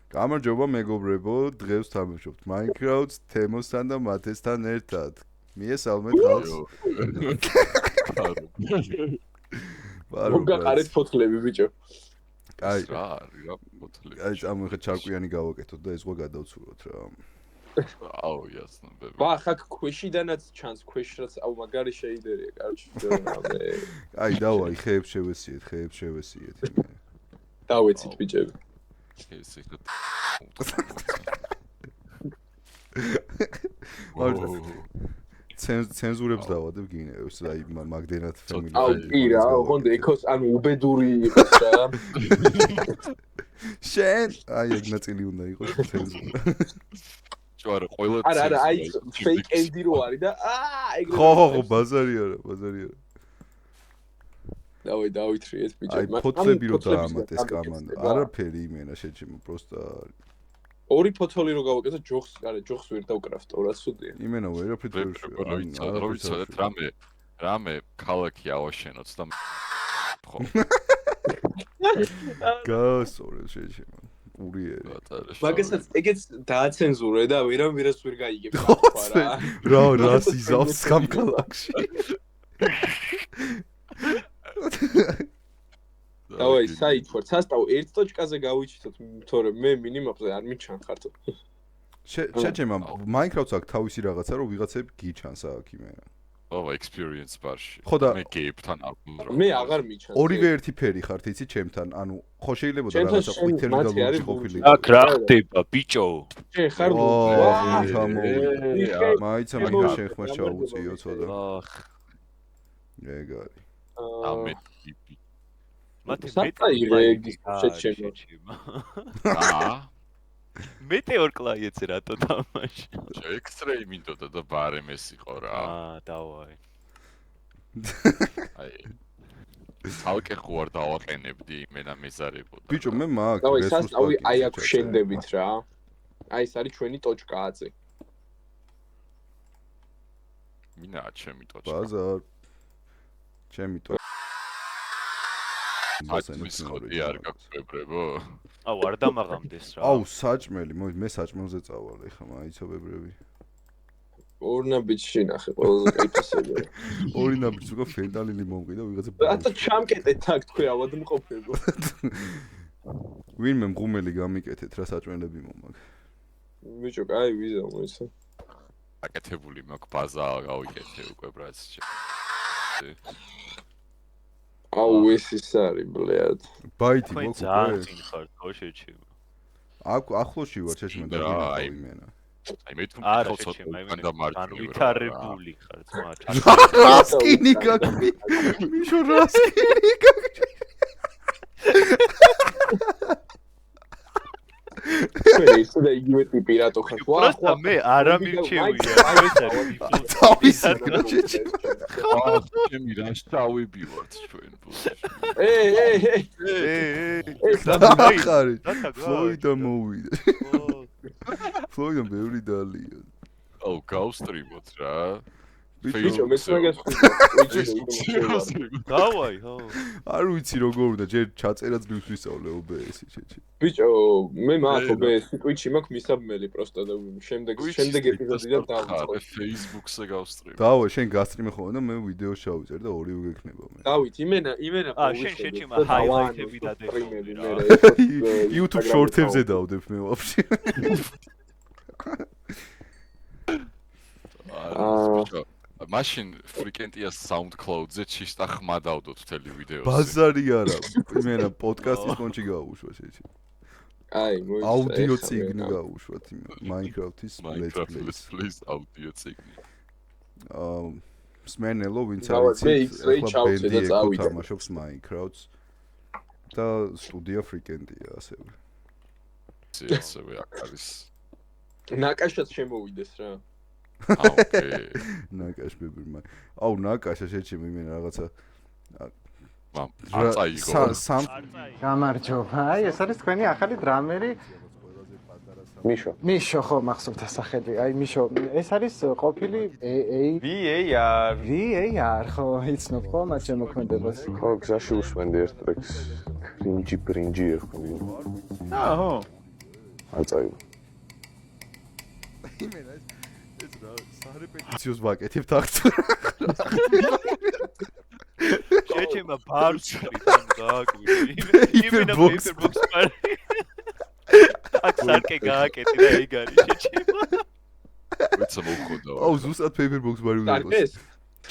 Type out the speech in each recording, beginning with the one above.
გამარჯობა მეგობრებო, დღეს თამაშობთ Minecraft-ს თემოსთან და მათესთან ერთად. მიესალმეთ ხალხს. მოგაყარეთ ფოთლები ბიჭო. აი, რა ფოთლები. აი, ამხე ჩარკვიანი გავაკეთოთ და ეს ყო გადავცუროთ რა. აუ, ясно, ბებე. ხაქ ქვეშიდანაც ჩანს, ქვეშრაც აუ მაგარი შეიდერია, კარჩი. აი, დავაი, ხეებს შევესიეთ იმე. დავეცით ბიჭები. ეს იქ. ცენზურებს დავადებ გინეებს, აი მაგდენად ფამილია. აუ, კი რა, ხონდე ეკოს ანუ უბედური იყოს რა. შენ, აი ეგ ნაწილი უნდა იყოს ცენზურა. ჯوار ყველა არა, აი fake end-ი რო არის და ეგრე. ხო, ბაზარი არა. დავითრიეთ ბიჭო. აი ფოთლები რო დაამატეს კამანდა. არაფერი იმენა შეჭიმო, პროსტა ორი ფოთოლი რო გავაკეთო, ჯოხს ვერ დავკრაფტო, რა სუდია. იმენა ვერაფრით ვერ რო ვიცოდეთ რამე ქალაქი ავაშენოთ და ხო. გასწორე შეჭიმო. ურიერი. მაგასაც ეგეც დააცენზურე და ვერას ვერ გაიგებ რა სიზავს ხამ ქალაქში. დავაი საითვარ სასტავ ერთ ტოჩკაზე გავიჩითოთ თორე მე მინიმუმზე არ მიჩანხართო შეჭემა Minecraft-ს აქვს თავისი რაღაცა რომ ვიღაცები გიჩანს აქ იმენა ო experience bar-ში მე გეიპთან აკვდრო მე აღარ მიჩანს ორივე ერთი ფერი ხართ იცი ჩემთან ანუ ხო შეიძლება და რაღაცა ყვითელი და ლურჯი ყოფილი აქ რა ხდება ბიჭო შენ ხარ მაიცა მაგა შენ ხმას ჩაუწიო ცოტა ეგ არის ამე მათი მეტეორ კლაიენტზე რატო თამაში? ექსტრეი მინდოდა და ბარემეს იყო რა. დავაი. აი. თალკე ხوار დავაყენებდი იმენა მეზარებოდა. ბიჭო მე მაგ რესურსი სასტავი აი აქ შენდებით რა. აი ეს არის ჩვენი ტოჩკააზე. მინაა ჩემი ტოჩკა. ბაზარ. ჩემი ტოჩკა. ის ხოდი არ გაქვებრებო? აუ არ დამაღამდეს რა. აუ საჭმელი, მე საჭმელზე წავალ ეხა მაიცობებრები. ორი ნაბიჯი ნახე ყველაზე კაიფესები. ორი ნაბიჯი უკვე ფენტანილი მომყიდა ვიღაცა. რათა ჩამკეტეთ აქ თქვი ავად მყოფებო. ვინმე მღუმელი გამიკეთეთ რა საჭმელები მომაგ. ბიჭო, კაი ვიზა მოიცა. აკეთებული მაქვს ბაზა გავიკეთე უკვე ბრაც. აუ ეს ის არის ბლედ. ბაითი მოკუპე. ძალიან წინ ხარ ხო შეჩიმა. აქ ახლოში ვარ შეჩიმა და იმენა. აი მე თუ და ვითარებული ხარ ძმა. რასკინი გაგვი. მიშო რასკინი გაგვი. ეს და იგივე ტიპი რატო ხარ? ხო, მე არა მირჩევია. თავის შეჩი. ჩემი რა შავები ვართ ჩვენ ბულში. ხარი. ფლოიდა მოვიდა. ფლოიდა ბევრი დალია. აუ გავსტრიმოთ რა. ბიჭო მე მაგას დავაი ხო არ ვიცი როგორ უნდა ჯერ ჩაწერა ძლივს ვისწავლე OBS-ი შეჭი ბიჭო მე მაქვს OBS-ი Twitch-ი მაქვს მისაბმელი პროსტა და შემდეგ ეპიზოდიდან დავიწყო Facebook-ზე გავსტრიმ დავა შენ გასტრიმე ხოლმე და მე ვიდეო შევწერ და ორივე გექნება მე დავით იმენა შენ შეჭიმა ჰაილაითები დადებული რა YouTube short-ებზე დავდებ მე ვაფშე ბიჭო მაშინ frequentia SoundCloud-ზე ჩისტა ხმა დავდოთ მთელი ვიდეოზე. ბაზარი არა, იმენა პოდკასტის კონჩი გავუშვათ შეჭი. აი, მოიცა. აუდიო ციგნი გავუშვათ Minecraft-ის Let's Play აუდიო ციგნი. სმენელო ვინც არის ბენდი თამაშობს Minecraft-ს და სტუდია frequentia ასევე. ასევე აქ არის. ნაკაშაც შემოვიდეს რა. ოკეი. ნაკაშ ბებერმა. აუ ნაკაშა შეჭიმ იმენა რაღაცა არ წაიგო. გამარჯობა. აი ეს არის თქვენი ახალი დრამერი მიშო ხო მახსოვთ სახელი. აი მიშო ეს არის ყოფილი VAR ხო იცნობ ხო მათ შემოქმედებას. ხო გზაში უსმენდი ერთ ტრეკს. ბრინჯი ერხვი. აჰო. არ წაიღო. იმენა ეს რა სარეპეტიციოს ვაკეთებთ აქ. შეჩემა ბარს თან გააკვირი. იმენა Paperbox. paperbox პარი. აქ სარკე გააკეტი და ეგ არის შეჩემა. ვიცი მოხდა. აუ ზუსტად paperbox ბარი უნდა იყოს. კარგეს?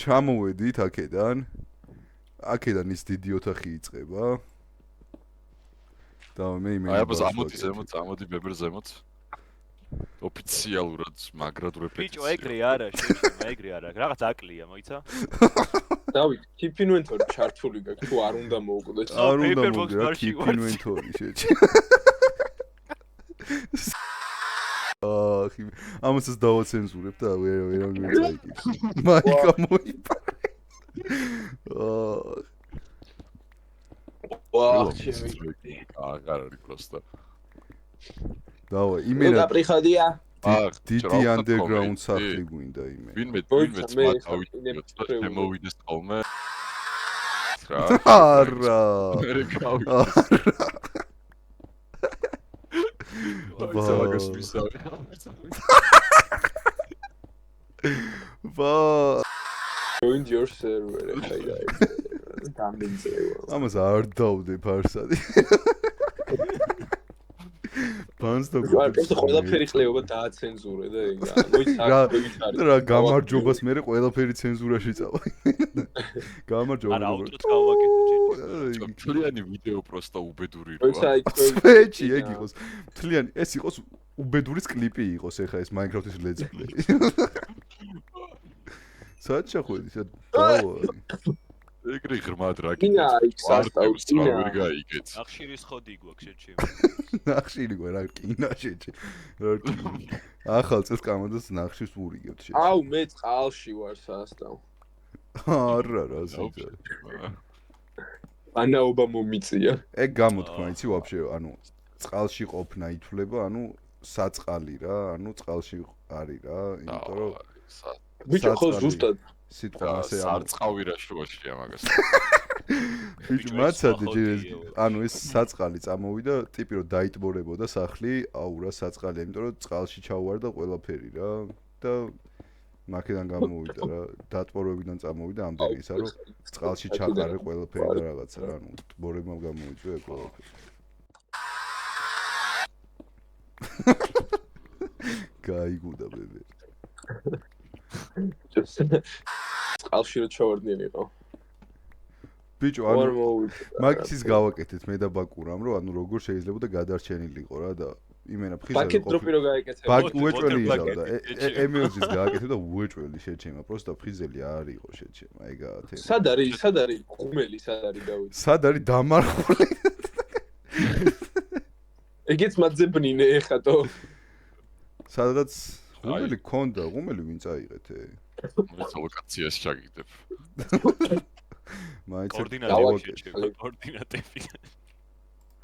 ჩამოვედით აქედან. აქედან ის დიდი ოთახი იწყება. და მე იმენა აი აბა ამოდი ბებერ ზემოთ. ოფიციალურად მაგრად რეპეტიცია. ბიჭო ეგრე არა შეჩემა ეგრე არა. რაღაც აკლია მოიცა? დავით, keep inventory ჩართული გაქვს, თუ არ უნდა მოუკვდეთ. არ უნდა paperbox მოგდე რა ბარში keep ვარ. inventory შეჭი. ახი ამასაც დავაცენზურებ და ვერ მეწაიკითხ. მაიკა მოიპარე. ვაუ, აღარ არის პროსტა. დავა იმენა პრიხადია. დიდი underground სახლი გვინდა იმენა. ვინმე მე მათავით შემოვიდეს ხოლმე. არა. მე გავი. მაგას ვისავი. ვა Join your server. გამიმწევა. ამას არ დავდე ფარსადი. ბანს და პროსტა ყველაფერი ხლეობა დააცენზურე და ეგ მოიცარ. რა გამარჯობას მე ყველაფერი ცენზურაში წავა. გამარჯობა. არა აუტროც გავაკეთე შეჩემა. მთლიანი ვიდეო პროსტა უბედური როცა როა. იქ სვეჩი ეგ იყოს. მთლიანი ეს იყოს უბედურის კლიპი იყოს ეხა ეს Minecraft-ის let's play. საათ შეხვედი სად დავა. ეგრე ღრმად რა ინა იქ სასტაუს ინა. ვერ გაიგეთ. ახშირის ხოდი გვაქვს შეჩემა. ნახშირი გვა რა კინა შეჭი. რა კინა. ახალ წელს კამანდას ნახშირს ვურიგებთ შეჭი. აუ მე წყალში ვარ სასტავ. არა რა სიძა. ანაობა მომიწია. ეგ გამოთქმა იცი ვაფშე ანუ წყალში ყოფნა ითვლება ანუ საწყალი რა ანუ წყალში არის რა იმიტომ რომ ბიჭო ხო ზუსტად სიტყვა ასე სარწყავი რა შუაშია მაგას. ბიჭო მაცადე ანუ ეს საწყალი წამოვიდა ტიპი რომ დაიტბორებოდა სახლი აუ რა საწყალია იმიტომ რომ წყალში ჩავარდა ყველაფერი რა და მაქედან გამოვიდა რა დატბორებიდან წამოვიდა ამდენი ისა რომ წყალში ჩაყარე ყველაფერი და რაღაცა რა ანუ ტბორებმა გამოიწვია ყველაფერი გაიგუდა ბებე წყალში რო ჩავარდნიან იყო ბიჭო ანუ მაგის გავაკეთეთ მე და ბაკურამ რომ ანუ როგორ შეიძლება და გადარჩენილიყო რა და იმენა ფხიზა პაკეტ დროპი რო გაეკეთე ბაკ უეჭველი იზავდა ემეოზის გააკეთე და უეჭველი შეჩემა პროსტა ფხიზელი არ იყო შეჩემა ეგაა თემა სად არის ღუმელი სად არის დავით სად არის დამარხული ეგეც მაძებნინე ეხატო სადღაც ღუმელი ქონდა ღუმელი ვინ წაიღეთე ეს ლოკაციას ჩაგიდებ კოორდინატები კოორდინატები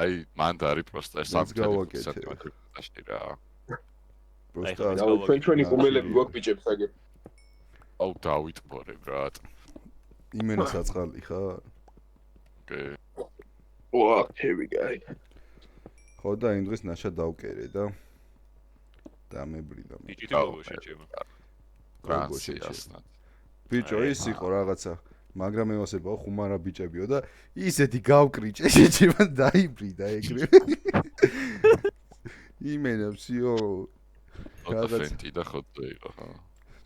აი მანდ არის პროსტა ეს გავაკეთე რა პროსტა ჩვენ ღუმელები გვაქვს ბიჭებს აგერ აუ დავიტბორებ რა იმენა საწყალი ხარ კი ვა here we go ხო და იმ დღეს ნაშა დავკერე და დამებრიდა ბიჭი როგორ შეჭემა გრანციასნა ბიჭო ის იყო რაღაცა მაგრამ ევასებაო ხუმარა ბიჭებიო და ისეთი გავკრიჭე შეჭემა დაიბრიდა ეგრე იმენა ვსიო რაღაცა და ხოთო იყო ხო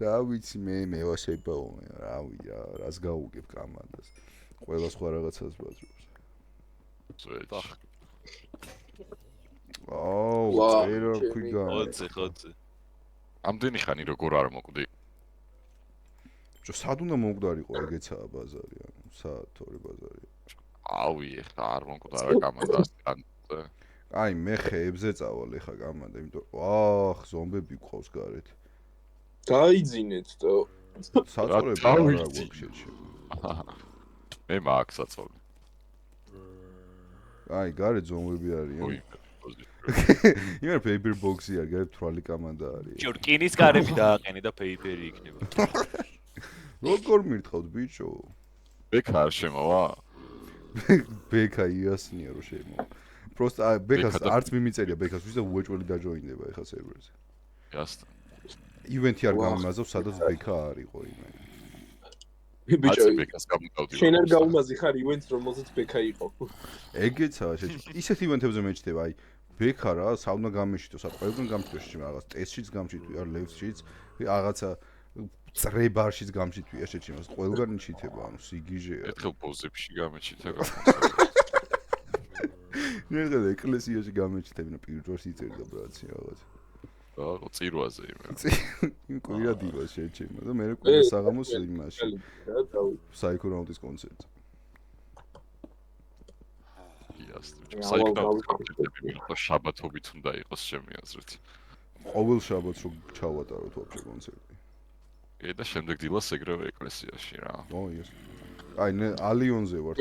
რა ვიცი მე ევასებაო რავი რა რას გაუგებ კამანდას ყველა სხვა რაღაცას ბაზრობს აუ წერა ქვიგა ხოძე ამდენი ხანი როგორ არ მოკვდი ჯო სად უნდა მომკვდარიყო ეგეცაა ბაზარი ანუ სად თორე ბაზარია ავი ეხლა არ მომკვდა რა კამანდას აი მე ხეებზე წავალ ეხა კამანდა იმიტომ აახ ზომბები გყავს გარეთ გაიძინეთ თო საწორები არ გვაქვს შეჩი მე მაქვს საწორი აი გარეთ ზომბები არიან იმერ paper box-ი არ გარეთ თვალი კამანდა არის ჯო რკინის კარები დააყენე და paper-ი იქნება როგორ მირთხოვთ ბიჭო ბექა არ შემოვა ბექა იასნია რომ შემოვა просто ბექას არც მიმიწერია ბექას ვის და უეჭველი დაჯოინდება ეხა სერვერზე. Just. ივენთი არ გამიმაზავს, სადაც ბექა არ იყო იმენ. ბიჭო, ბეკას გამოდავდი. შენ არ გაუმაზი ხარ ივენთს, რომელზეც ბექა იყო. ეგეცაა შეჭი. ისეთ ივენთებზე მეჩდება, აი ბექა რა, საუნა გამეშიტოს, არ ყველგან გამჩიტოს შეჭი, რაღაც ტესტშიც გამჩიტვია, ლევსშიც, რაღაცა წრებარშიც გამჩიტვია შეჭი, მას ყველგან იჩითება, ანუ სიგიჟეა. ერთხელ პოზებში გამეჩითა ნერგა ეკლესიაში გამეჩიტებინა პირჯვარს იწერდა ბრაცი რაღაც. რაღაც წირვაზე იმენ. იმ კვირა დილას შეჭიმა და მე კვირა საღამოს იმაში. საიქურაუნდის კონცერტზე. შაბათობით უნდა იყოს ჩემი აზრით. ყოველ შაბათს რო ჩავატაროთ ვაფშე კონცერტი. და შემდეგ დილას ეგრევე ეკლესიაში რა. ო ის. აი ალიონზე ვარ.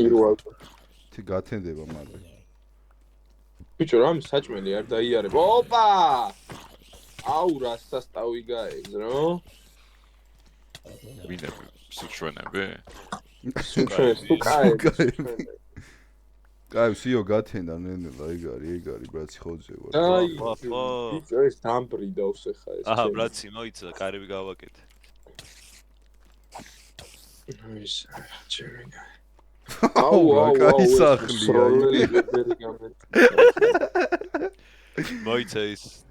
თი გათენდება მალე. ბიჭო რამ საჭმელი არ დაიარებ. ოპა! აუ რა სასტავი გაეგზრო. ვინები? სუჩვენები? სუკაები. კაი, სიო გათენდა ნენელა, ეგ არის, ბრაცი ხოძე ვარ. აი, ბიჭო ეს დამბრიდავს ახლა ეს. აჰა, ბრაცი, მოიცა, კარები გავაკეთე. ის ჩემი. აუ, კაი სახლია. მოიცა ის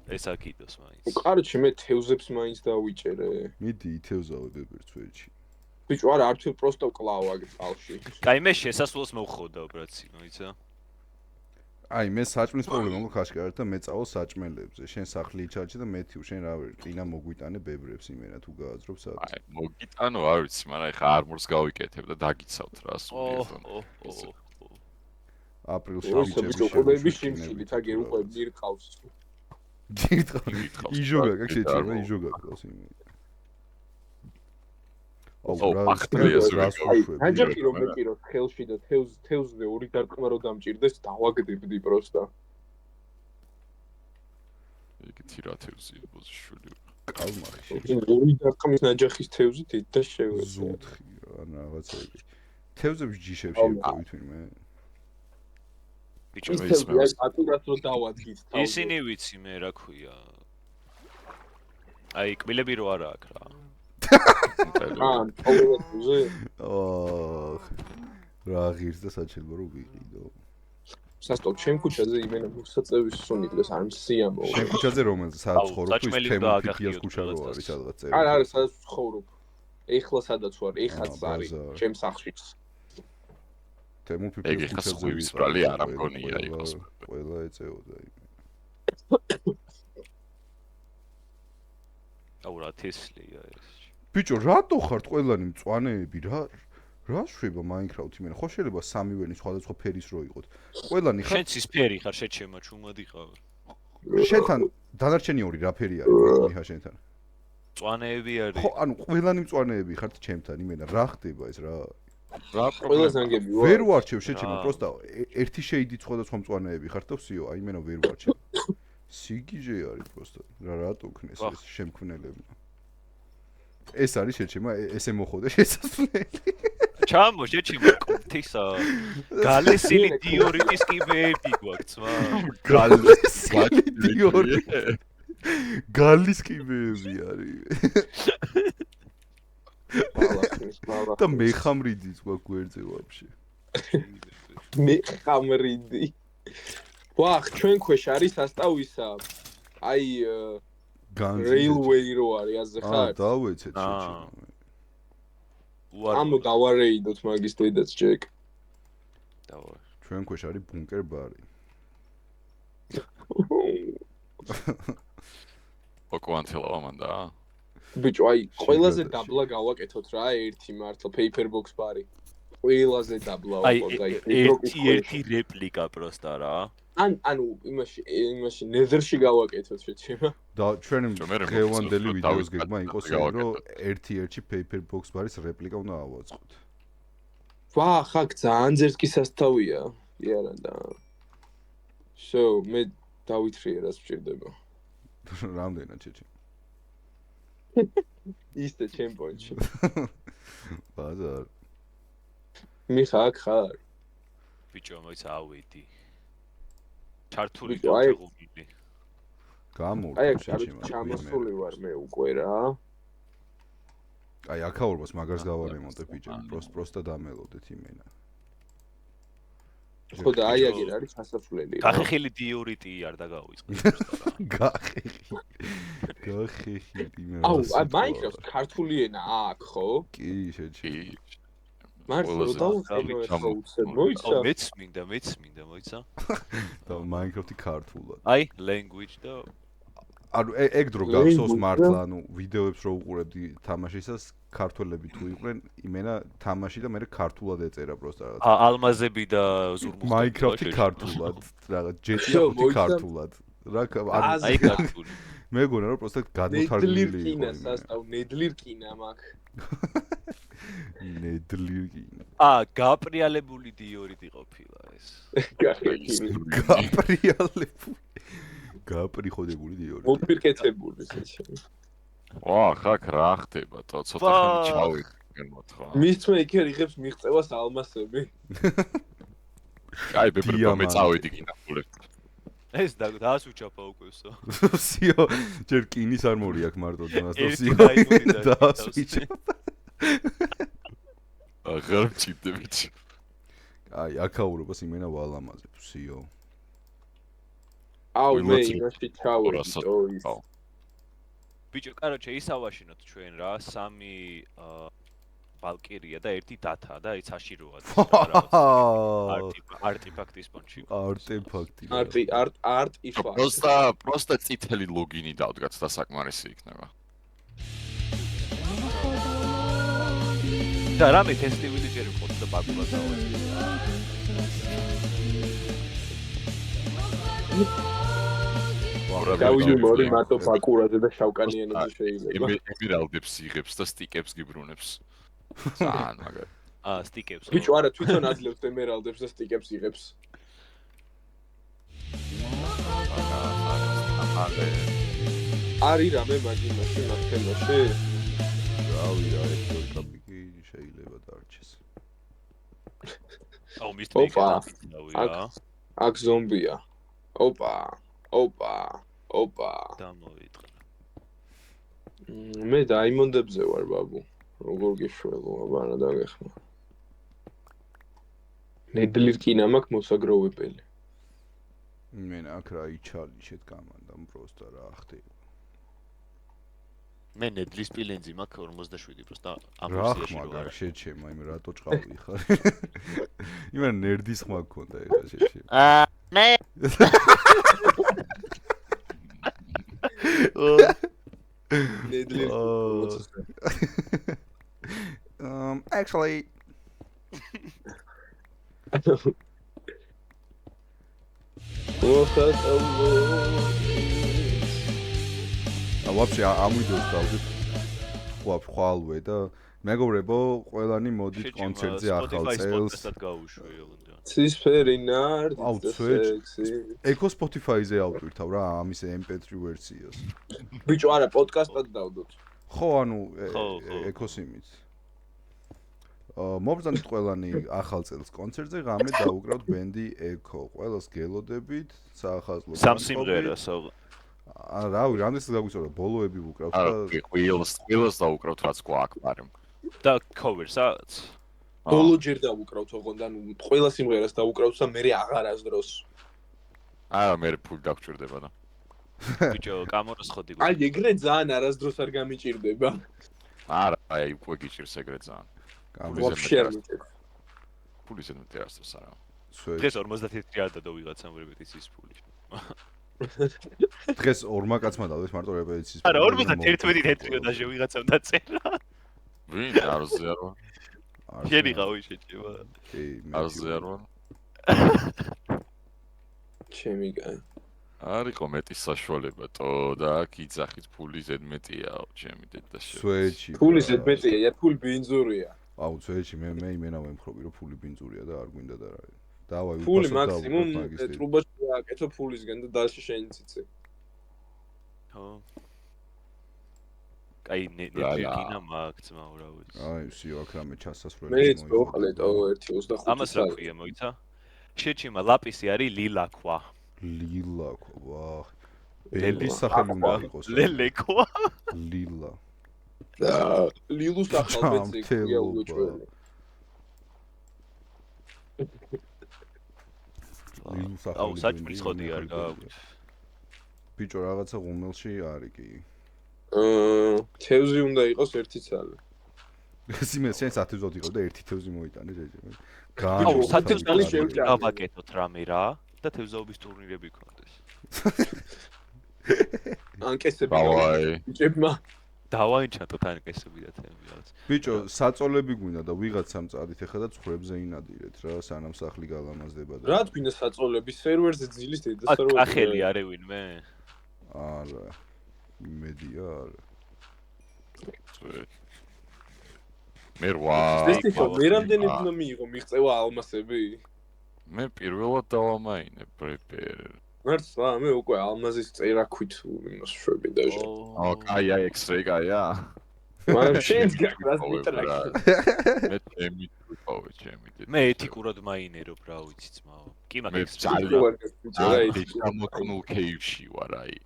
ეს აკიდოს მაინც. კაროჩე მე თევზებს მაინც დავიჭერე. მიდი ითევზავე ბებერს ვეჭი. ბიჭო არა არც პროსტო კლავ აგ წყალში. კაი მე შესასვლელს მოვხოდავ ბრაცი, მოიცა. აი მე საჭმლის პრობლემა მაქვს აშკარად და მე წავალ საჭმელებზე. შენ სახლი იჩარჩი და მეთიუ შენ რა ვერი, წინა მოგვიტანე ბებრებს იმენა თუ გააძრობ სადაც. აი, მოგიტანო, არ ვიცი, მაგრამ ეხა არმორს გავიკეთებ და დაგიცავთ რა სულ. აპრილში ბიჭო ყოლები შიმშილით აგერ უკვე მირყავს. იჟოგა, как შეჭირა, იჟოგა ყავს იმენა. აჯახი რომ მეკირო ხელში და თევზზე ორი დარტყმა რო დამჭირდეს დავაგდებდი პროსტა. ეგეთი რა თევზია ბოზიშვილი. კალმახი. ორი დარტყმის ნაჯახის თევზით და შევეცე. ზუთხი რა რაღაცები. თევზების ჯიშებში ეკავით ვინმე. ბიჭო ეს თევზი აკურატ რო დავადგით თავზე. ისინი ვიცი მე რა ქვია. აი კბილები რო არა აქვს რა. რა ღირს და საჩელბო რო ვიყიდო. სასტო ჩემ ქუჩაზე იმენა მოსაწევის სუნი დღეს არ მსიამო. შენ ქუჩაზე რომელზე სადაც ცხოვრობ ის თემოფიფიას ქუჩა რო არის სადღაც წერა. არა სადაც ცხოვრობ. ეხლა სადაც ვარ, ეხაც არის ჩემ სახლში. თემოფიფიას ეგ ეხა ქუჩაზე სხვების ბრალი არ ამგონია იყოს. ყველა ეწეოდა იმ. აუ რა თესლია ეს. ბიჭო, რატო ხართ ყველანი მწვანეები რა? რა შვება მაინკრაფტი მე? ხო შეიძლება სამივენი სხვადასხვა ფერის რო იყოთ. ყველანი ხარ შენ ცისფერი ხარ, შეჩემა ჩუმადი ხარ. შენთან დანარჩენი ორი რა ფერი არის მიჰა შენთან? მწვანეები არის. ხო, ანუ ყველანი მწვანეები ხართ ჩემთან, იმენა რა ხდება ეს რა? რა ყველა ზანგები ვარ. ვერ ვარჩევ შეჩემო, პროსტა ერთი შეიდით სხვადასხვა მწვანეები ხართ და ვსიო, აი იმენა ვერ ვარჩევ. სიგიჟე არის პროსტა. რა ქნეს ეს შემქმნელებმა. ეს არის შეჩემა, ესე მოხოდა შესასვლელი. ჩამო შეჩემა კופთისა. გალესილი დიორიტის კიბეები გვაქვს მა. გალესილი დიორი. გალის კიბეები არის. და მეხამრიდიც გვაქვს გვერდზე ვაფშე. მეხამრიდი. ვახ, ჩვენ ქვეშ არის სასტავისა. აი რეილვეი რო არის აზე ხარ? დავეცეთ შეჩემა. ამო დავარეიდოთ მაგის დედაც ჯეკ. დავა. ჩვენ ქვეშ არის ბუნკერ ბარი. ოკვანთელა ამანდა. ბიჭო, აი ყველაზე დაბლა გავაკეთოთ რა, ერთი მართლა paper box ბარი. ყველაზე დაბლა ვაკეთოთ, აი ერთი რეპლიკა პროსტა რა. ანუ იმაში ნეზერში გავაკეთოთ შეჩემა. და ჩვენი ღევანდელი ვიდეოს გეგმა იყოს ის, რომ ერთ-ერთი paper box ბარის რეპლიკა უნდა ავაწყოთ. ვახ, აქ ძალიან ძერტკი სასტავია. იარა და. So, მე დავითრიე რაც მჭირდება. რამდენად შეჩე? ისე ჩემპიონში. ბაზარ. მიხა აქ ხარ. ბიჭო, მოიცა ავედი. ჩართული ბიჭო, აი- დაუღუნილი. გამოვიდა აი, შეჩიმა. ჩამოსული ვარ მე უკვე რა. აი, აქაურბას მაგარს გავარემონტებ ბიჭები. პროსტა დამელოდეთ იმენა. ხო და აი აგერ არის ჩასასვლელი რა. გახეხილი დიორიტი არ დაგავიწყე. გახეხი. გახეხი მე. აუ, აი Minecraft ქართული ენა აქვს, ხო? კი, შეჩი. მართლა ყველაზე დავწერო ახალი ახლა უცებ. ო, მოიცა? მეც მინდა, მოიცა. და Minecraft-ი ქართულად. აი, language და ანუ ეგ დრო გახსოვს მართლა, ანუ ვიდეოებს რო უყურებდი თამაშისას, ქართველები თუ იყვნენ, იმენა თამაში და მე ქართულად ეწერა პროსტა რაღაც. ალმაზები და ზურმუხტები. Minecraft-ი ქართულად, რაღაც ჯეტია შო, 5 მოიცა? ქართულად. რა აი ქართული. მე გონა რომ პროსტა ნედლირ გადმოთარგმნილი იყო. კინას ასტავ, ნედლირ კინა მაქვს. ნედლირ კინა. გაპრიალებული დიორიტი ყოფილა ეს. გახეხილი. გაპრიალებული. გაპრიხოდებული დიორი. მოფირკეთებული შეჩი. ვა, ხაკ რა ხდება? ცოტა ხანი ჩავიგენ მოთხრა. მისმა იქ იღებს მიღწევას ალმასები. აი, ბებრება მე წავედი კინახულებს. ეს დაასუჩაფა უკვე. სიო, ჯერ კინის არ მორი აქ მარტო დანას და ერთი სიო. დაიმონი და დაასვიჩა. აღარ მჭირდებით. აი, აქაურობას იმენა ვალამაზებ, სიო. აუ, მე ვიმოცი- იმაში ჩავედი, ორასად- ო ის. აუ. ბიჭო, კაროჩე ისავაშინოთ ჩვენ რა, 3 ბალკირია და 1 დათა და იცი აშიროა. არტიფაქტის პონჩი. არტეფაქტი. არტიფა. პროსტა წითელი ლოგინი დავდგათ და საკმარისი იქნება. და რამე ფესტივალი ჯერ იყო და ბაკურა დავაწყე. გავიუმორი მარტო ბაკურაზე და შავკანიანებზე შეიძლება. ემერალდებს იღებს და სტიკებს გიბრუნებს. ძალიან მაგარი. სტიკებს. ბიჭო, არა, თვითონ აძლევს ემერალდებს და სტიკებს იღებს. არის რამე მაგიმაში, მაგთემაში? რავი რა, ეს კაპიკი შეიძლება დარჩეს. აუ, მის ოპა. მეკა. აქ ზომბია. ოპა. დამოვიწყე. მე დაიმონდებზე ვარ, ბაბუ. როგორ გიშველო, აბანა დაგეხმა. ნედლირ კინა მაქვს მოსაგროვებელი. მენ აქ რა იჩალი შედგამანდამ პროსტა რა ხდება. მე ნედლის პილენძი მაქვს 47 პროსტა ამ რა ვერსიაში ხმა რო გარ არა. შეჩემა, იმ რატო ჭყავი ხარ? იმენ ნერდის ხმა გქონდა ეხა შეჩემა. მე ნედლირ actually вообще ამვიდოს დავდეთ ხვალვე და მეგობრებო, ყველანი მოდით კონცერტზე ახალ წელს. ცისფერი ნარდი აუ, და ცვეჭ. სექსი. ეკო Spotify-ზე ავტვირთავ რა ამის MP3 ვერსიას. ბიჭო, არა, პოდკასტად დავდოთ. ხო, ანუ ხო. ეკოსიმით. მობრძანეთ ყველანი ახალ წელს კონცერტზე, ღამე დაუკრავთ ბენდი ეკო. ყველას გელოდებით, საახალწლო. სამ სიმღერას რავი, რამდენს გაგვიწოდა ბოლოები ვუკრავთ და ყვილს დაუკრავთ რაც გვაქვს პარემ. და cover-საც. ბოლო ჯერ დავუკრავთ ოღონდ, ანუ ყველა სიმღერას დავუკრავთ და მე აღარასდროს. მე ფული დაგჭირდება და. ბიჭო, კამორას ხოდი. აი, ეგრე ძალიან არასდროს არ გამიჭირდება. არა, აი უკვე გიჭირს ეგრე ძალიან. ვაფშე არ მიჭირს. ფულის ემეტი არასდროს არა. დღეს 51 და ვიღაცამ რეპეტიციის ფული. დღეს ორმა კაცმა დავდეს მარტო რეპეტიციის. არა, 51 თეთრიო და შევიღაცამ დაწერა. ვინ არზე არ ვარ? შენი ყავი შეჭება. კი, არზე არ ვარ. ჩემი კაი. არისო მეტი საშუალება ტო და აქ იძახით ფული ზედმეტიაო, ჩემი დედა შე. სვეჩი. ფული ზედმეტია, ფული ბინძურია. აუ, სვეჩი, მე იმენა ვემხრობი რომ ფული ბინძურია და არ გვინდა და რა. დავაი ფული მაქსიმუმ ტრუბაში აკეთო ფულისგან და დალში შენი ციცი. ხო. აი, ნედლირკინა მაქვს, რა ვიცი. აი, სიო, აქ რამე ჩასასვლელი მე წოყლე ტო 1.25. ამას რა ქვია, მოიცა? შეჩიმა ლაპისი არის ლილაქვა. ლილა ხო, ვაჰ. ბენდის სახელი უნდა იყოს. ლელეკვა. ლილა. და ლილუს ახალბეწი ქვია ჯამთელობა. უჩვენე. ლილა სახელი. აუ, საჭმლის ხოდი არ გააქვთ. ბიჭო, რაღაცა ღუმელში არის კი. თევზი უნდა იყოს ერთი ცალი. სიმე შენ სათევზოდ იყო და ერთი თევზი მოიტანე ჯეჯე. აუ, სათევზალი შევჭამე. გავაკეთოთ რამე რა და თევზაობის ტურნირები გქონდეს. ანკესები დავაი. ბიჭებმა. დავაინჩათოთ ანკესები და თემები რაღაც. ბიჭო, საწოლები გვინდა და ვიღაცამ წადით ახლა და ცხრებზე ინადირეთ რა, სანამ სახლი გალამაზდება და რა თქვინა საწოლები სერვერზე ძილის დედა აკ სერვერზე. ახელი არის ვინმე? არა. იმედია არა. მე რვა. ზესტიფო, მე რამდენი უნდა მიიღო მიღწევა ალმასები? მე პირველად დავამაინე პრეპერ. მართლა, მე უკვე ალმაზის წერაქვით იმას შვები დაჟე. ო, კაია ექსრეი კაია. მაგრამ შენს გაკრას მიტრაკი. მე ჩემი ვიყავი ჩემი. მე ეთიკურად მაინერობ რა ვიცი ძმაო. კი მე მაგ ძალიან გამოტნულ კეივში ვარ აი.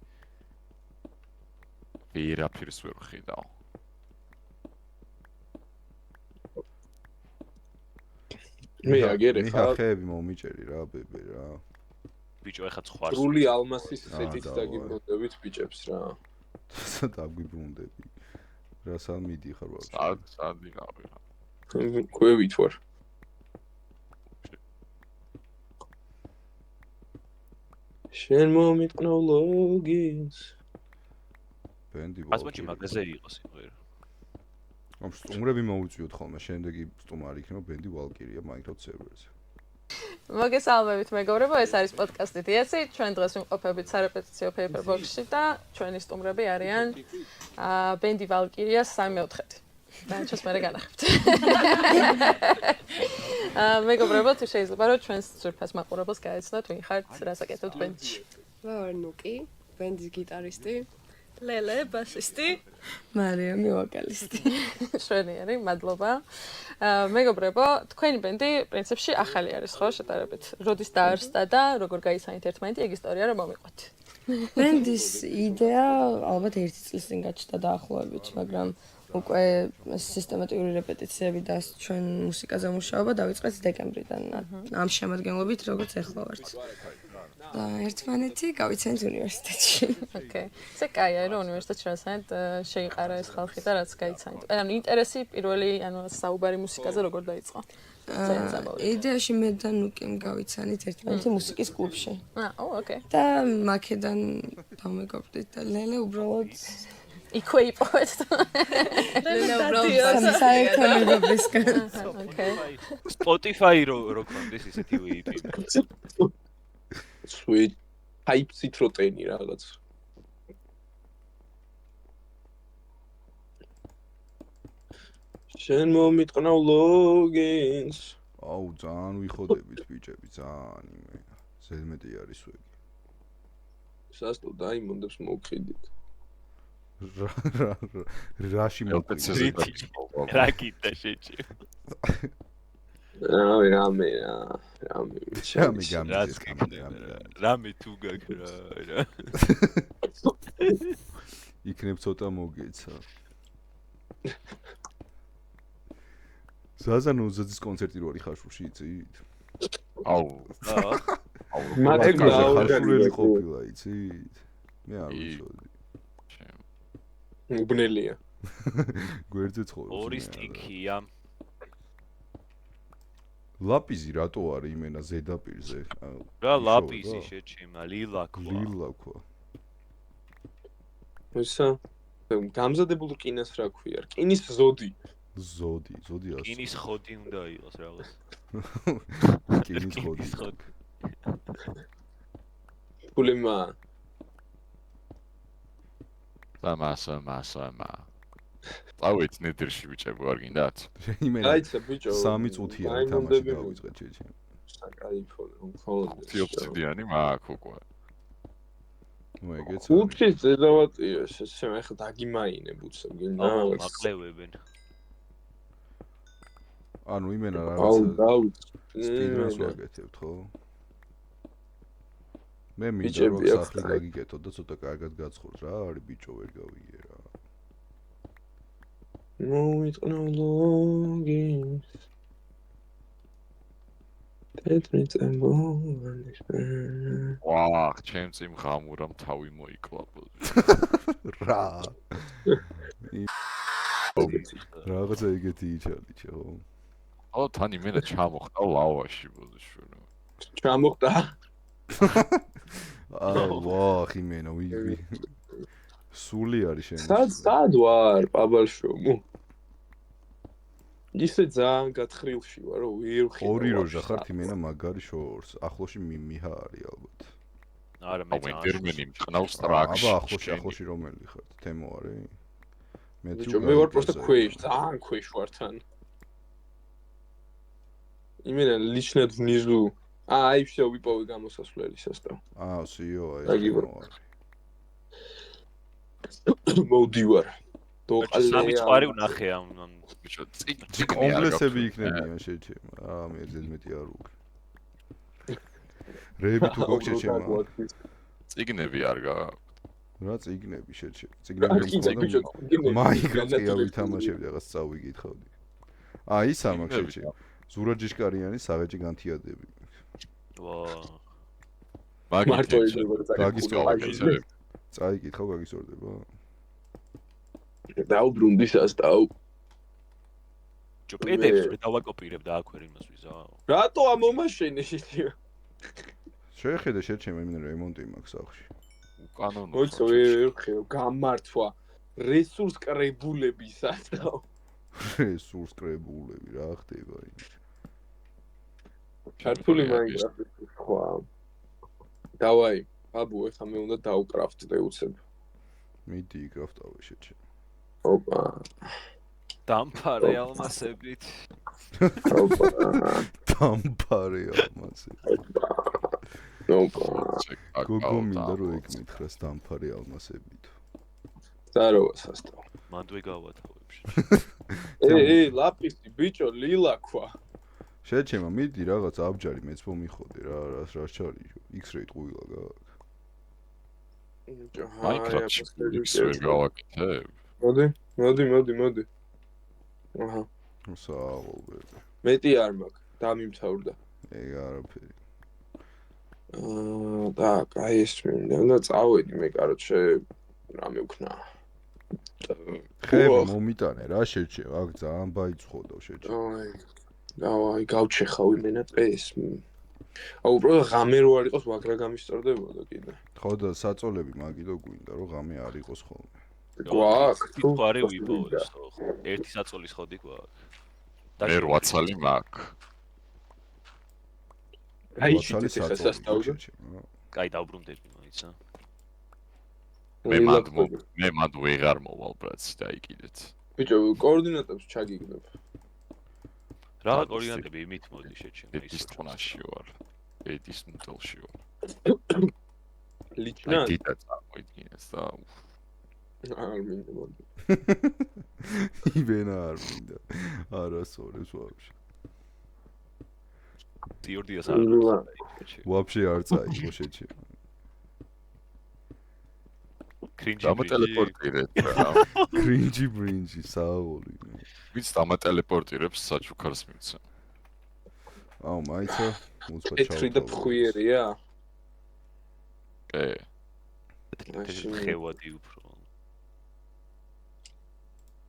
ვერაფერს ვერ ხედავ. მე აგერე ხა ხეები მომიჭერი რა ბებე რა. ბიჭო ეხა ცხوارს. სრული ალმასის სეტით დაგიბრუნდებით ბიჭებს რა. დაგიბრუნდები. რასან მიდიხარ ბავშვი? სად ვიყავი რა. კვევით ვარ. შენ მომიტყნავ ლოგინს. ბენდი პასპორტი მაგაზე იყო სიმღერა. ამ სტუმრები მოუწიოთ ხოლმე, შემდეგი სტუმარი იქნება ბენდი ვალკირია Minecraft server-ზე. მოგესალმებით მეგობრებო, ეს არის პოდკასტი დიასი. ჩვენ დღეს ვიმყოფებით სარეპეტიციო Paperbox-ში და ჩვენი სტუმრები არიან ბენდი ვალკირია 3/4-ით. დაჩას მე განახებთ. მეგობრებო, თუ შეიძლება რომ ჩვენს ძვირფას მაყურებელს გაეცნოთ, ვინ ხართ, რას აკეთებთ ბენდში. მე ვარ ნუკი, ბენდის გიტარისტი. ლელე, ბასისტი. მარიამი ვოკალისტი. შვენიერი, მადლობა. მეგობრებო, თქვენი ბენდი პრინციპში ახალი არის, ხო, შეტარებით. როდის დაარსდა და როგორ გაიცანით ერთმანეთი, ეგ ისტორია რომ მომიყვეთ. ბენდის იდეა ალბათ 1 წლის წინ გაჩნდა დაახლოებით, მაგრამ უკვე სისტემატიური რეპეტიციები და ჩვენ მუსიკაზე მუშაობა დავიწყეთ დეკემბრიდან. ამ შემადგენლობით როგორც ახლა ვართ. და ერთმანეთი გავიცანით უნივერსიტეტში. ოკეი. ესე კაია, რომ უნივერსიტეტში რასაით შეიყარა ეს ხალხი და რაც გაიცანით. ანუ ინტერესი პირველი, ანუ საუბარი მუსიკაზე როგორ დაიწყო? იდეაში მე და ნუკიმ გავიცანით ერთმანეთი მუსიკის კლუბში. ოკეი. და მაქედან დავმეგობრდით და ლელე უბრალოდ იქვე იპოვეთ. ლელე უბრალოდ საერთო მეგობრისგან. ოკეი. Spotify რო კონდეს ისეთი ვიიპი. Sweet type citroteni რაღაც. შენ მომიტყნავ ლოგინს. აუ, ძალიან ვიხოდებით ბიჭები, ძალიან იმე. ზედმეტი არის ვეგი. სასტო დაიმონდებს მოვხიდით. რაში მოვხიდით? რა კიდე შეჭი. რამე რამე თუ გაქრა რა. იქნებ ცოტა მოგეცა. ზაზანო ზაძის კონცერტი რო არის ხაშურში იცით? აუ. მათი ხაშურელი ყოფილა იცით? მე არ ვიცოდი. უბნელია. გვერდზე ცხოვრობს. ორი სტიქია. ლაპიზი რატო არის იმენა ზედაპირზე? რა ლაპიზი შეჩიმა, ლილაქვა. ლილაქვა. ისა გამზადებულ რკინას რა ქვია? რკინის ზოდი. ზოდი ასე. რკინის ხოდი უნდა იყოს რაღაც. რკინის ხოდი. ფულემა. სამა. წავით ნედერში ბიჭები ვარ გინდათ? იმენა. აიცა ბიჭო. 3 წუთია თამაში დავიწყეთ შეჩი. საკაიფო, მხოლოდ ოფციდიანი მაქვს უკვე. ნუ ეგეც. 5 ზედავატია, შენ ახლა დაგიმაინე ბუცებ გინდა. აკლევებენ. ანუ იმენა აუ რაღაცა დავით სპიდრანს ვაკეთებთ, ხო? მე მინდა ბიჭები რომ აქვს სახლი აი. გაგიკეთოთ და ცოტა კარგად გაცხოთ რა, არის ბიჭო ვერ გავიგე რა. მოიტყნა ლოგინს თეთრი წამბოანის ვაჰ, ჩემ წინ ღამურამ თავი მოიკლა. რა. რაღაცა ეგეთი იჩალიჩა, ხო? ო, თან იმენა ჩამოხდა ლავაში ბოდიშვენო. ჩამოხდა ვაჰ, იმენა სული არის შენ. სად ვარ პაბალშომო ისე ძალიან გათხრილში ვარ რომ ვერ ვხედავ ორი როჟა ხარ იმენა მაგარი შორს. ახლოში მიჰა არის ალბათ. არა მე მე გერმენი მყნავს ტრაქში. აბა ახლოში რომელი ხარ? თემო არის? ბიჭო მე ვარ პროსტა ქვეშ ძალიან ქვეშ ვარ თან იმენა личнად внизу აი всё ვიპოვე გამოსასვლელი სასტავ სიო აი მოდივარ სამი წვარი ვნახე ამ ბიჭო წიგნი კომპლექსები იქნებიან შეჩემა. მე ზედმეტი არ უკვე. რეები თუ გოგშეჩემა. წიგნები არ გააქვს. რა წიგნები შეჩემა. წიგნები მაინკრაფტი ავითამაშებდი, რაღაც წავიკითხავდი. ის ამაკ შეჩემა. ზურაჯიშკარიანის საღეჭი განთიადები. ვა მაგითო გაგისწორდება. წაიკითხავ გაგისწორდება. დაუბრუნდი სასტავ ჯო PDF-ს მე დავაკოპირებ და აქვე იმას ვიზაო. რატო ამომაშენე შეჩემა შეხედე შეჩემა იმენ რემონტი მაქვს სახლში. კანონო. მოიცო ვერ ხეო გამართვა რესურს კრებულები სასტავ რესურს კრებულები რა ხდება იმ. ქართული მაინკრაფტი სხვა დავაი აბუ ეხა მე უნდა დავკრაფტდე უცებ მიდი იკრაფტავე შეჩემა. ოპა დამფარე ალმასებით. ოპა დამფარე ალმასი. ოპა გოგო მინდა რომ ეგ მითხრას დამფარე ალმასებით. ზაროვა სასტავ მანდვე გავათავებში. ლაპისი ბიჭო ლილა ქვა შეჩემა მიდი რაღაც აბჯარი მეც მომიხოდე რა რა ჩარიო X-ray ტყუილა გაქვს. მაინკრაფტში ვერ გავაკეთებ. მოდი აჰა საავობე. მეტი არ მაქვს დამიმთავრდა ეგ არაფერი. так, აი ეს მინდა წავედი მე კაროჩე რამე ვქნა. ხება მომიტანე რა შეჩემა, აქ ძალიან ბაიცხოდო შეჩემა. აი გავჩეხავ იმენა წეს. აუ უბრალოდ ღამე რო არ იყოს ვაგრა გამისწორდებოდა კიდე. ხო და საწოლები მაგიდო გვინდა რომ ღამე არ იყოს ხოლმე. გვაქვს თვარი ვიპოვე ხო. ერთი საწოლის ხოდი გვაქვს. მე 8 წელი მაქვს. აი შეიძლება სასტავზე. კაი დავბრუნდები მოიცა. მე მანდ ვეღარ მოვალ ბრაც დაიკიდეთ. ბიჭო კოორდინატებს ჩაგიგნებ. რა კოორდინატები იმით მოდი შეჩემ ის ტყნაში ვარ. ედის ნუტელში ვარ. ლიჩნა დიდა წამოიდგინეს და არ მინდა მოდი. იბენა არ მინდა. არასოდეს ვაფშე. ტიორდიას არ არის. ვაფშე არ წაიღო შეჩემა. კრინჯი დამატელეპორტირეთ რა. კრინჯი ბრინჯი საავოლი. ვიც დამატელეპორტირებს საჩუქარს მივცა. აუ მაიცა უცბად ეთრი და ფხვიერია. ხევადი უფრო.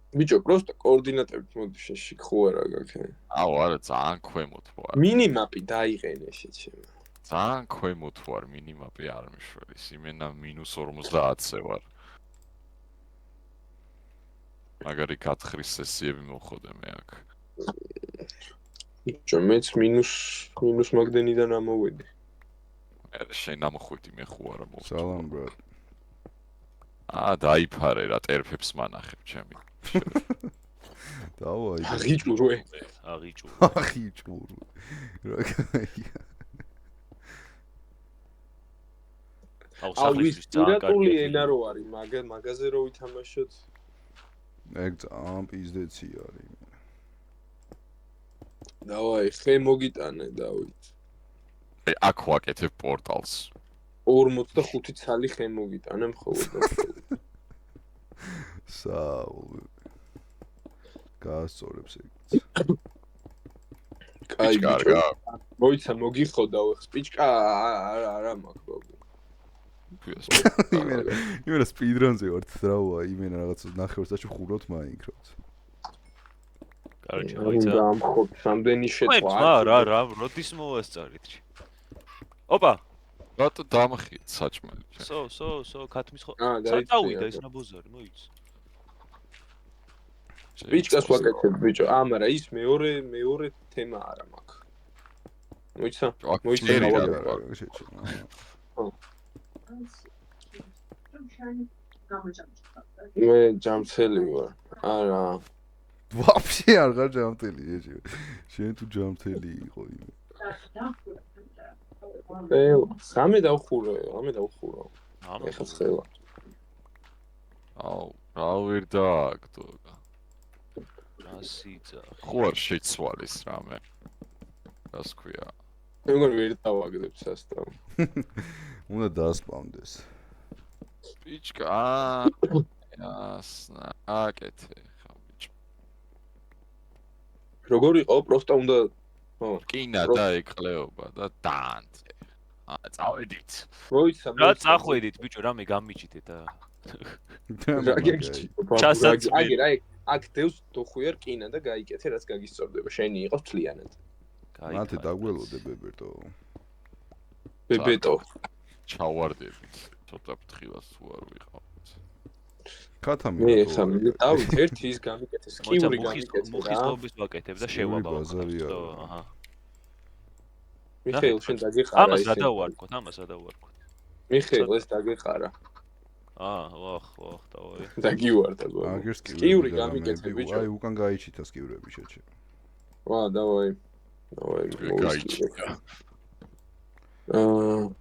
ბიჭო პროსტა კოორდინატებით მოდი შეში ხوارა გაქენ. აუ არა ძალიან ქვემოთ ვარ. მინიმაპი დაიღენე შეჩემა. ძალიან ქვემოთ ვარ მინიმაპი არ მიშველის. იმენა -50-ზე ვარ. მაგარი გათხრის სესიები მოხდე მე აქ. ბიჭო მეც მინუს მაგდენიდან ამოვედი. შენ ამოხვიდი მე ხო არა მოვ. სალამ ბრატ. დაიფარე რა ტერფებს მანახებ ჩემი. დავაი. აღიჭურვე. აღიჭურვე. რა კაია. აუ ის პირატული ენა რო არის მაგაზე რო ვითამაშოთ. ეგ ძალიან პიზდეცი არის. დავაი, ხე მოგიტანე, დავით. აქ ვაკეთებ პორტალს. 45 ცალი ხე მოგიტანე მხოლოდ და მხოლოდ. საულ. გაასწორებს ეგ. კაი, კარგა. მოიცა მოგიხოდავ ხ სპიჩკა არა მაქვს ბაბუ. იმენა სპიდრანზე ვარ თრავა, იმენა რაღაც ნახევარსაჭი ხუროთ მაინკრაფტს. კაროჩე, მოიცა მოიცა. ამხობ სამდენი შეწყვა. რა, როდის მოვასწარით? ოპა, რატო დამხით საჭმელი? სო, ქათმის ხო. დაიწია. წავიდა ეს ნაბოზარი, მოიცა. სპიჩკას ვაკეთებ ბიჭო. მაგრამ ის მეორე თემა არა მაქვს. მოიცა? მოიცა მე ჯამცელი ვარ. არა. ვაფშე არ ხარ ჯამთელი ეჭი. შენ თუ ჯამთელი იყო იმე. სამე დავხურო. ეხა ხელა. აუ, რა ვერ დააგდო. ასიცა. ხო არ შეცვალეს რამე. რას ქვია? მე მგონი ვერ დავაგდებ სასტავ. უნდა დაასპავნდეს. ბიჭკა. ясно. აკეთე ხა ბიჭო. როგორ იყო? პროსტა უნდა კინა და ეკლეობა და დანწე. წავედით. მოიცა რა წახვედით ბიჭო, რამე გამიჩიტე და რა გაგიჩი? აგი რა აქ დევს დოხვიარ კინა და გაიკეთე რაც გაგისწორდება. შენი იყოს თლიანად. მათე დაგველოდე ბებერტო. ბებეტო. ჩავარდებით. ცოტა ფრთხილას თუ არ ვიყავთ. ქათამი მე ხა მე დავით ერთი ის გამიკეთეს. კიური გამიკეთე რა. მუხისტობის ვაკეთებ და შევაბავ. აჰა. მიხეილ შენ დაგეყარა ამას რა დავარქოთ? მიხეილ ეს დაგეყარა. ვახ, დავაი. დაგივარდა გო. აგერს კიური გამიკეთე ბიჭო. აი უკან გაიჩიტა სკივრები შეჭე. დავაი. გაიჩიტა.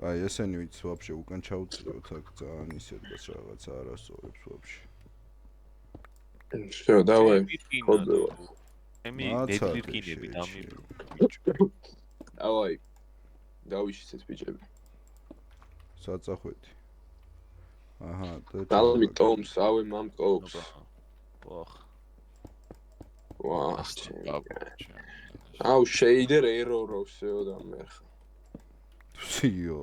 აი ესენი ვიცი ვაფშე უკან ჩავწიოთ აქ ძალიან ისედაც რაღაც არასწორებს ვაფშე. შო დავაი. ხოდევა. ემი დედლირკინები დამიბრო. დავაი. დავიშიცეთ ბიჭები. საწახვეთი. აჰა, დალმი ტომს ავე მამკობს. ვახ. ვახ. აუ შეიდერ ეროროვსეო და მე ხა. სიო.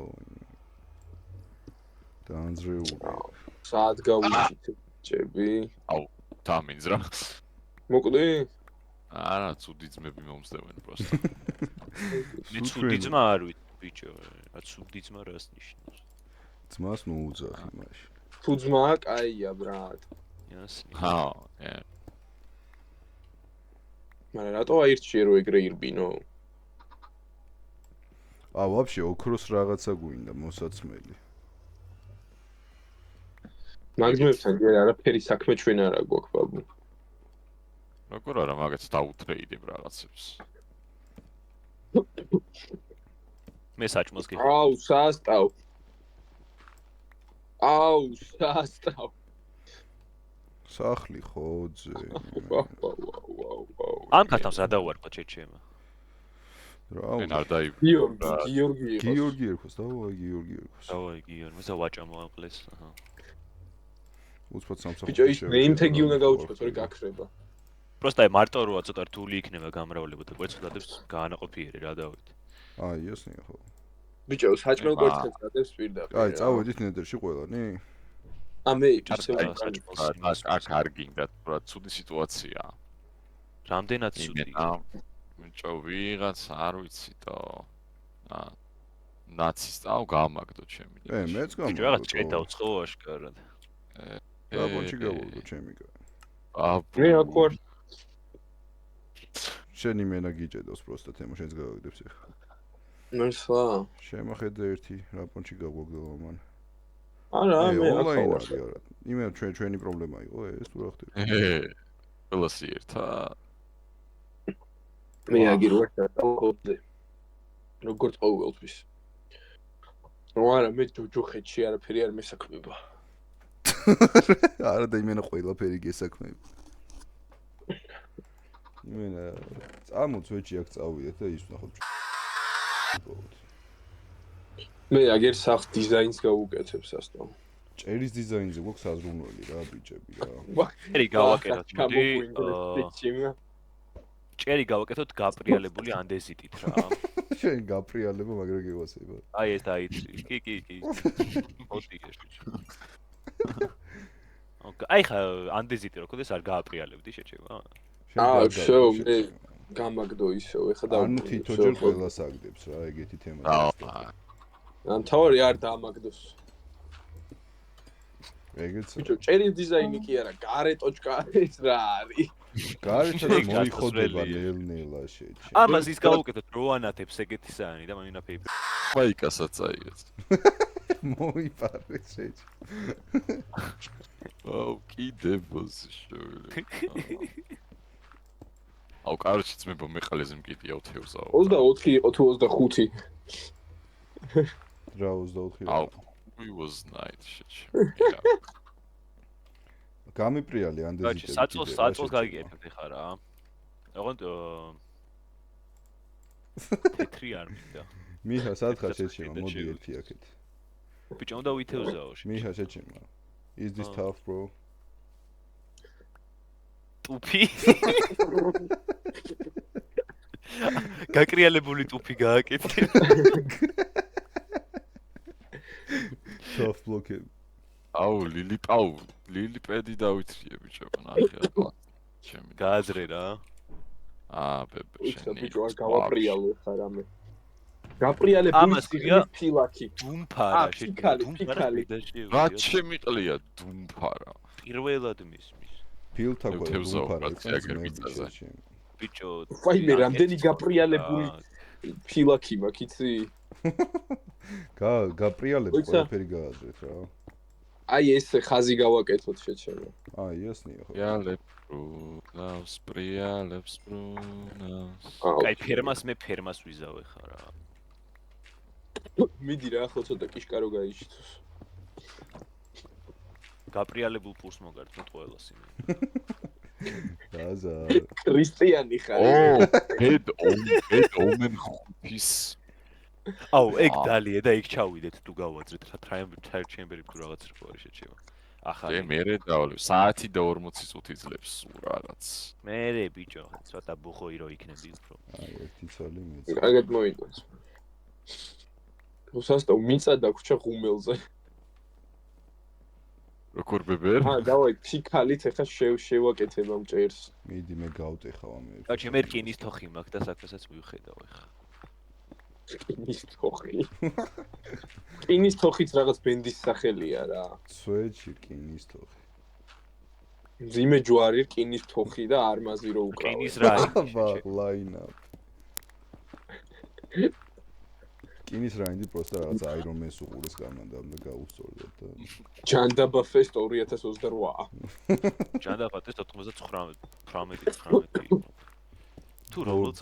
დაანძრეული. საათ გავიჩით ბიჭები. აუ, დამინძრა. მოკვდი? არა, ცუდი ძმები მომსდევენ პროსტა. მე ცუდი ძმა არ ვიცი ბიჭო, რა ცუდი ძმა რას ნიშნავს? ძმას ნუ უძახი მაშინ. თუ ძმა კაია ბრატ. იასნი. მაგრამ რატო აირჩიე რო ეგრე ირბინო? ვაფშე ოქროს რაღაცა გვინდა მოსაცმელი. მაგზმებთან ჯერ არაფერი საქმე ჩვენ არა გვაქვს ბაბუ. როგორ არა მაგაც დაუთრეიდებ რაღაცებს. მე საჭმელს გიხდი. აუ სასტავ. სახლი ხოძე. ამ ქათამს რა დავარქვა ჩეჩემა? რა მე არ დაი. გიორგი ერქოს, დავაი გიორგი ერქოს. დავაი გიორგი, მე ვაჭამო ამ ყლეს, აჰა. უცბად სამსახური. ბიჭო ის ნეიმთეგი უნდა გაუჩნდეს, ორი გაქრება. პროსტა მარტო როა ცოტა რთული იქნება გამრავლება და კვეცოდადებს გაანაყოფიერე რა დავით. აი ესნია ხო. ბიჭო საჭმელ კვერცხებს გადებს პირდაპირ. აი წავედით ნედერში ყველანი? მე აქ არ გინდა რა ცუდი სიტუაციაა. რამდენად ცუდი? ბიჭო ვიღაც არ ვიცი და ნაცის წავ გამაგდო ჩემი. მეც გამაგდო. ბიჭო რაღაც შედავწყო აშკარად. რა ბონჩი გავუგო ჩემი კა. მე აქ ვარ. შენ იმენა გიჭედოს პროსტა თემა შენს გავაგდებს ახლა. მერსლა. შემოხედე ერთი რა პონჩი გავაგდო მან. არა მე აქ ვარ. იმენა ჩვენი პრობლემა იყო ეს თუ რა ხდება. ყველასი ერთა. მე აგირვარ და როგორც ყოველთვის. არა მე ჯუჯუხეთში არაფერი არ მესაქმება. არა და იმენა ყველაფერი გესაქმება. იმენა წამოც ვეჭი აქ წავიდეთ და ის ვნახოთ. მე აგერ სახ დიზაინს გავუკეთებ სასტო. ჭერის დიზაინზე გვაქვს აზროვნელი რა ბიჭები რა. ჭერი გავაკეთოთ, მოდი. ჩიმნა. ჭერი გავაკეთოთ გაპრიალებული ანდეზიტით რა. შენ გაპრიალება მაგრამ გევასება. აი ეს დაიცი. კი. მოდი ეს. აი ხა ანდეზიტი რო ქონდეს არ გააპრიალებდი შეჭება. შო მე გამაგდო ისო ეხა და ანუ თითოჯერ ყველას აგდებს რა ეგეთი თემა. ან თავი არ დაამაგდოს. ეგეც ბიჭო, ჭერის დიზაინი კი არა, გარეტოჭკა ეს რა არის? გარეთაც მოიხოდება ნელ-ნელა შეჭი. ამას ის გავუკეთოთ რო ანათებს ეგეთისანი და მაინაფეიბ. მაიკასაც აიღეს. მოიპარე შეჭი. აუ კიდევს შოვლე. აუ კაროჩი ძმებო მე ყალეზე მკიდიაო თევზაო. 24 იყო თუ 25? რა 24? აუ we was night შეჭი. გამიპრიალი ანდეზიტები. საწოლს გაგიერთებთ ხა რა. ოღონდ თეთრი არ მინდა. მიჰა სათხარ შეჭიმა მოდი ერთი აქეთ. ბიჭო უნდა ვითევზაო შეჭი. მიჰა შეჭიმა. Is this tough bro? ტუფი. გაკრიალებული ტუფი გააკეთე. Tough block-ი. აუ ლილიპედი დავითრიე ბიჭო ნახე რა. ჩემი გააზრე რა. ბებე ისა შენი. ბიჭო არ გავაპრიალო ხა რამე. გაპრიალებული ფილაკი. დუმფარა ფიქალი. რა შემიყლია დუმფარა. პირველად მისმის. ფილთა გვაქვს თევზაო, დუმფარა. კაცი, აგერ მიწაზე. ბიჭო ვაი მე რამდენი გაპრიალებული ფილაკი მაქვს იცი? გაპრიალებ ყველაფერი გააზრეთ რა. აი ეს ხაზი გავაკეთოთ შეჩემო. აი ესნია ხო. პრიალებს ბრუნავს. აი ფერმას მე ფერმას ვიზავე ხა რა. მიდი რა ხო ცოტა კიშკარო გაიჩითოს. გაპრიალებულ პურს მოგარდნოთ ყველას იმენ. დაზა. ქრისტიანი ხარ. head omen ხუთის. აუ ეგ დალია და იქ ჩავიდეთ თუ გავაძრეთ რა ტრაიემბერ ჩემბერი თუ რაღაც რო არის შეჩება. ახალი. მე დავალე საათი და 40 წუთი ძლებს სულ რაღაც. მე ბიჭო ცოტა ბუხოი რო იქნები უფრო. აი ერთი ცალი მეც. კარგად მოიგოს. უსასტო მიწა და ქუჩა ღუმელზე. როგორ ბებერ? დავაი ფიქალით ეხა შევაკეთებ ამ ჭერს. მიდი მე გავტეხავ ამე. კაჩი მე რკინის თოხი მაქვს და საქმესაც მივხედავ ეხა. რკინის თოხი. რკინის თოხიც რაღაც ბენდის სახელია რა. სვეჩი რკინის თოხი. მძიმე ჯვარი რკინის თოხი და არმაზი რო უკრავ. რკინის რაი. აბა ლაინაპ. რკინის რაინდი პროსტა რაღაც აირონ მენს უყურეს გამანდამდე გაუსწორდა და ჯანდაბა ფესტ 2028. ჯანდაბა ფესტ 99 თუ როგორც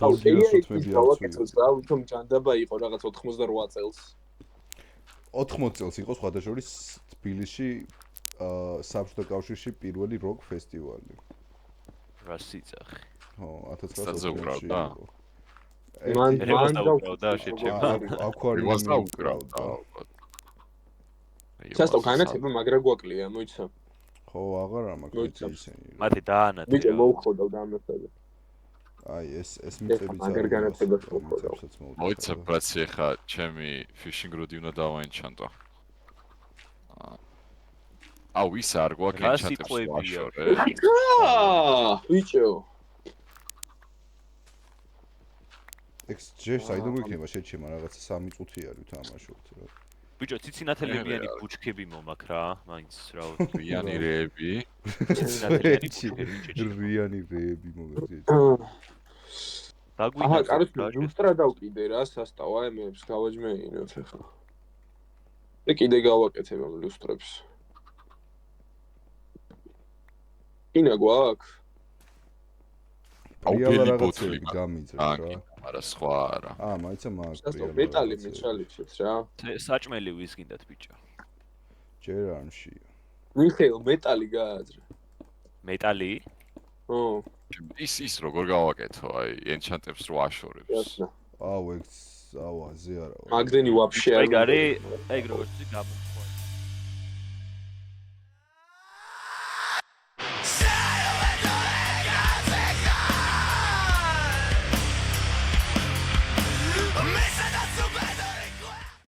თუმ ჯანდაბა იყო რაღაც 88 წელს. 80 წელს იყო სხვადასხვა თბილისში საბჭოთა კავშირში პირველი როკ ფესტივალი. რა სიცახი. ხო, 1920-ში. მან და შეჭება. აკვარიუმი უკრავდა. ჩასტო განათება მაგრა გვაკლია, მოიცა. ხო, აღარა მაქვს ისინი. მათი დაანათე. ბიჭო მოუხოდავ დამეთები. აი ეს მიწებიც მაგარ განათებას მოხდავ. მოიცა ბაცი ხა ჩემი ფიშინგ როდი უნდა დავაენჩანტო. აუ ის არ გვაქვს ენჩანტებს ვაშორე. ბიჭო ეს ჯერ საიდან გვიქნება შეჩემა რაღაცა 3 წუთი არის თამაშობთ რა. ბიჭო ციცინათელებიანი ბუჩქები მომაქ რა, მაინც რა რიანი რეები. რიანი რეები მოგეძეთ. აჰა, კაროჩე, უსტრა დავკიდე რა, სასტავა ემებს გავაჯმეინოთ ახლა. და კიდე გავაკეთებ ამ ლუსტრებს. ინა გვაქვს? რეალა რაღაცები გამიძრეთ რა. არა სხვა არა. მაიცა მაგ სასტავა მეტალი მეჩალიჩეთ რა. საჭმელი ვის გინდათ ბიჭო? ჯერ არშია. მიხეილ მეტალი გააძრე. მეტალი? ო. ის როგორ გავაკეთო, აი, enchant-ებს რო აშორებს. Ясно. აუ ეგ აუ აზე არა. Მაგდენი ვაფშე არ. ეგ არის, ეგ როგორც იცი,